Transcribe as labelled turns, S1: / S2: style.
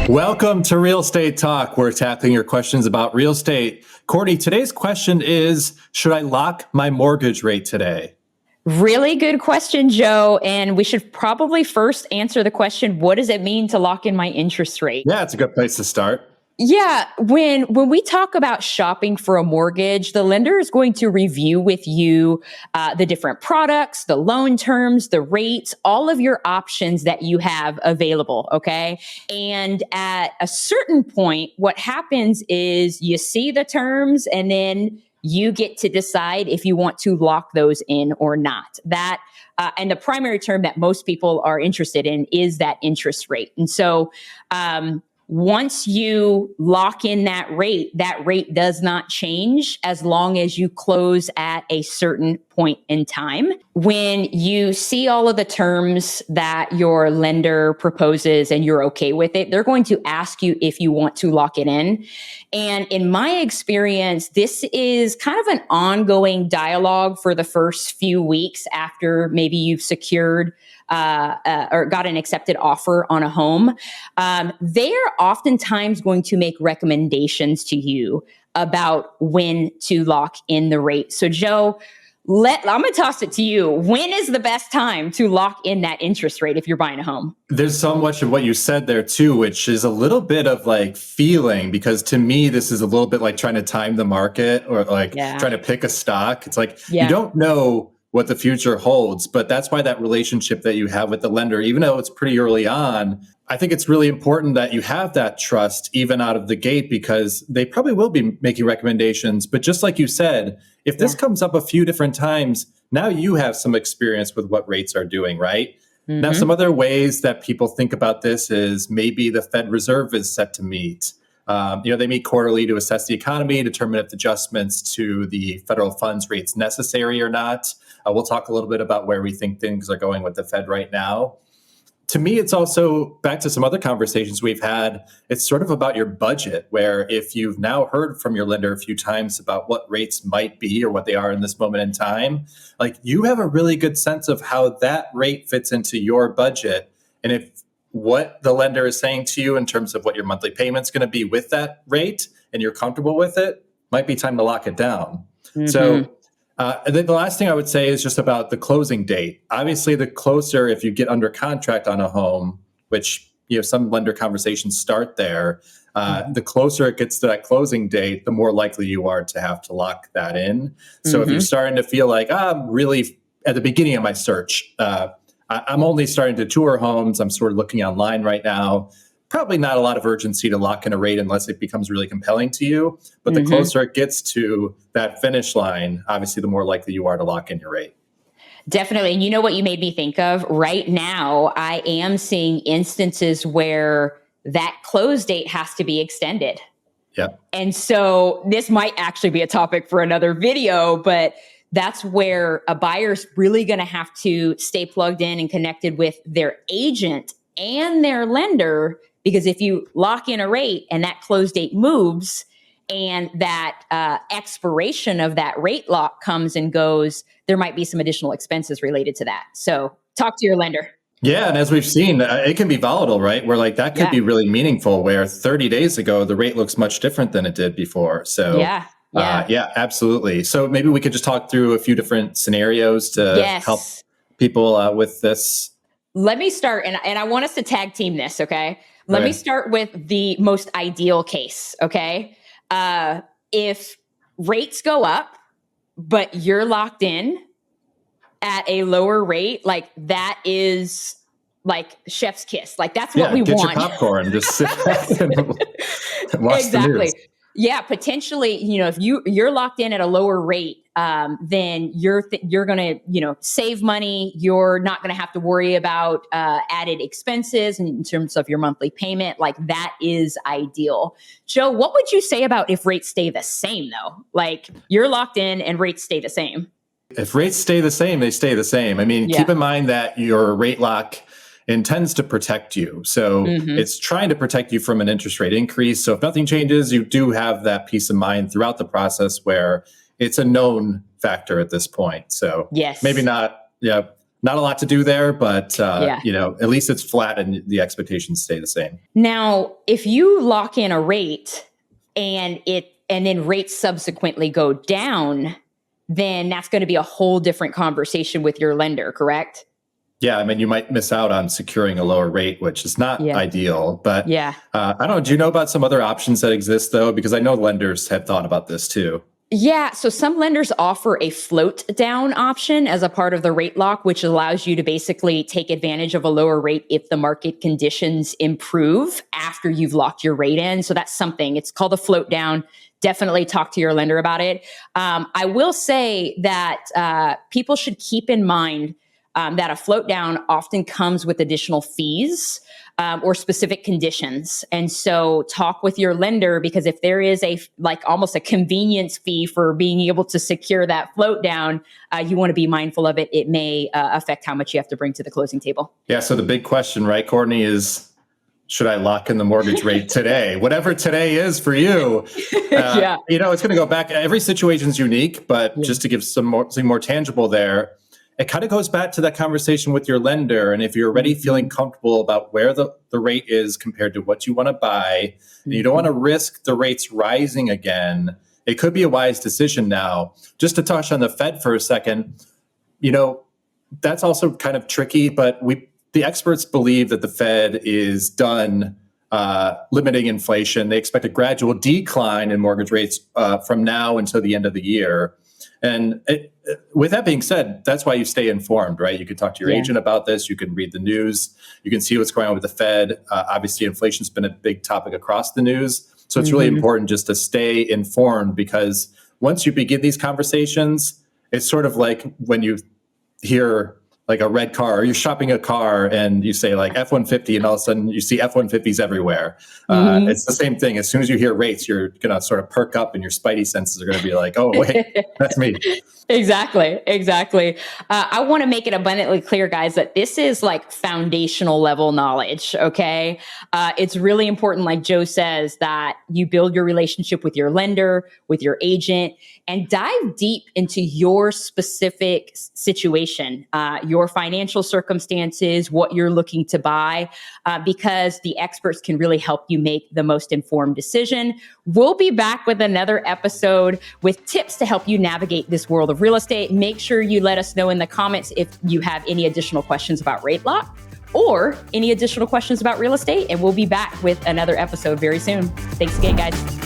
S1: Welcome to Real Estate Talk. We're tackling your questions about real estate. Courtney, today's question is, should I lock my mortgage rate today?
S2: Really good question, Joe. And we should probably first answer the question, what does it mean to lock in my interest rate?
S1: Yeah, it's a good place to start.
S2: Yeah, when we talk about shopping for a mortgage, the lender is going to review with you the different products, the loan terms, the rates, all of your options that you have available, okay? And at a certain point, what happens is you see the terms and then you get to decide if you want to lock those in or not. And the primary term that most people are interested in is that interest rate. And so, once you lock in that rate does not change as long as you close at a certain point in time. When you see all of the terms that your lender proposes and you're okay with it, they're going to ask you if you want to lock it in. And in my experience, this is kind of an ongoing dialogue for the first few weeks after maybe you've secured or got an accepted offer on a home. They are oftentimes going to make recommendations to you about when to lock in the rate. So, Joe, I'm going to toss it to you. When is the best time to lock in that interest rate if you're buying a home?
S1: There's so much of what you said there too, which is a little bit of like feeling, because to me, this is a little bit like trying to time the market or like trying to pick a stock. It's like, you don't know what the future holds, but that's why that relationship that you have with the lender, even though it's pretty early on, I think it's really important that you have that trust even out of the gate, because they probably will be making recommendations. But just like you said, if this comes up a few different times, now you have some experience with what rates are doing, right? Mm-hmm. Now, some other ways that people think about this is maybe the Fed Reserve is set to meet. They meet quarterly to assess the economy, determine if adjustments to the federal funds rates necessary or not. We'll talk a little bit about where we think things are going with the Fed right now. To me, it's also back to some other conversations we've had. It's sort of about your budget, where if you've now heard from your lender a few times about what rates might be or what they are in this moment in time, like you have a really good sense of how that rate fits into your budget. And if what the lender is saying to you in terms of what your monthly payment's going to be with that rate and you're comfortable with it, might be time to lock it down. Mm-hmm. So and then the last thing I would say is just about the closing date. Obviously, the closer, if you get under contract on a home, which some lender conversations start there, the closer it gets to that closing date, the more likely you are to have to lock that in. So if you're starting to feel like, I'm really at the beginning of my search, I'm only starting to tour homes, I'm sort of looking online right now, probably not a lot of urgency to lock in a rate unless it becomes really compelling to you. But the closer it gets to that finish line, obviously, the more likely you are to lock in your rate.
S2: Definitely. And you know what you made me think of? Right now, I am seeing instances where that close date has to be extended.
S1: Yep.
S2: And so this might actually be a topic for another video, but that's where a buyer's really going to have to stay plugged in and connected with their agent and their lender. Because if you lock in a rate and that close date moves and that expiration of that rate lock comes and goes, there might be some additional expenses related to that. So talk to your lender.
S1: Yeah. And as we've seen, it can be volatile, right? Where like that could be really meaningful, where 30 days ago, the rate looks much different than it did before. So yeah, absolutely. So maybe we could just talk through a few different scenarios to help people with this.
S2: Let me start, and I want us to tag team this, okay? Let me start with the most ideal case, okay? If rates go up, but you're locked in at a lower rate, like that is like chef's kiss. Like that's what we
S1: get
S2: want.
S1: Get your popcorn, just sit back and watch the news.
S2: Yeah, potentially, if you're locked in at a lower rate, then you're going to, save money. You're not going to have to worry about added expenses in terms of your monthly payment. Like that is ideal. Joe, what would you say about if rates stay the same though? Like you're locked in and rates stay the same.
S1: If rates stay the same, they stay the same. I mean, keep in mind that your rate lock intends to protect you. So it's trying to protect you from an interest rate increase. So if nothing changes, you do have that peace of mind throughout the process where it's a known factor at this point. So maybe not not a lot to do there, but at least it's flat and the expectations stay the same.
S2: Now, if you lock in a rate and then rates subsequently go down, then that's going to be a whole different conversation with your lender, correct?
S1: Yeah, I mean, you might miss out on securing a lower rate, which is not ideal. But I don't know. Do you know about some other options that exist, though? Because I know lenders have thought about this, too.
S2: Yeah, so some lenders offer a float down option as a part of the rate lock, which allows you to basically take advantage of a lower rate if the market conditions improve after you've locked your rate in. So that's something. It's called a float down. Definitely talk to your lender about it. I will say that people should keep in mind that a float down often comes with additional fees or specific conditions. And so talk with your lender, because if there is almost a convenience fee for being able to secure that float down, you want to be mindful of it. It may affect how much you have to bring to the closing table.
S1: Yeah. So the big question, right, Courtney, is should I lock in the mortgage rate today? Whatever today is for you. It's going to go back. Every situation is unique, but just to give something more tangible there, it kind of goes back to that conversation with your lender. And if you're already feeling comfortable about where the rate is compared to what you want to buy, and you don't want to risk the rates rising again, it could be a wise decision now. Just to touch on the Fed for a second, that's also kind of tricky, but the experts believe that the Fed is done limiting inflation. They expect a gradual decline in mortgage rates from now until the end of the year. And with that being said, that's why you stay informed, right? You can talk to your agent about this. You can read the news. You can see what's going on with the Fed. Obviously, inflation's been a big topic across the news. So it's really important just to stay informed, because once you begin these conversations, it's sort of like when you hear like a red car, or you're shopping a car and you say like F-150, and all of a sudden you see F-150s everywhere. It's the same thing. As soon as you hear rates, you're going to sort of perk up and your spidey senses are going to be like, oh, wait, that's me.
S2: Exactly. I want to make it abundantly clear, guys, that this is like foundational level knowledge, okay? It's really important, like Joe says, that you build your relationship with your lender, with your agent, and dive deep into your specific situation, your financial circumstances, what you're looking to buy, because the experts can really help you make the most informed decision. We'll be back with another episode with tips to help you navigate this world of real estate. Make sure you let us know in the comments if you have any additional questions about rate lock or any additional questions about real estate, and we'll be back with another episode very soon. Thanks again, guys.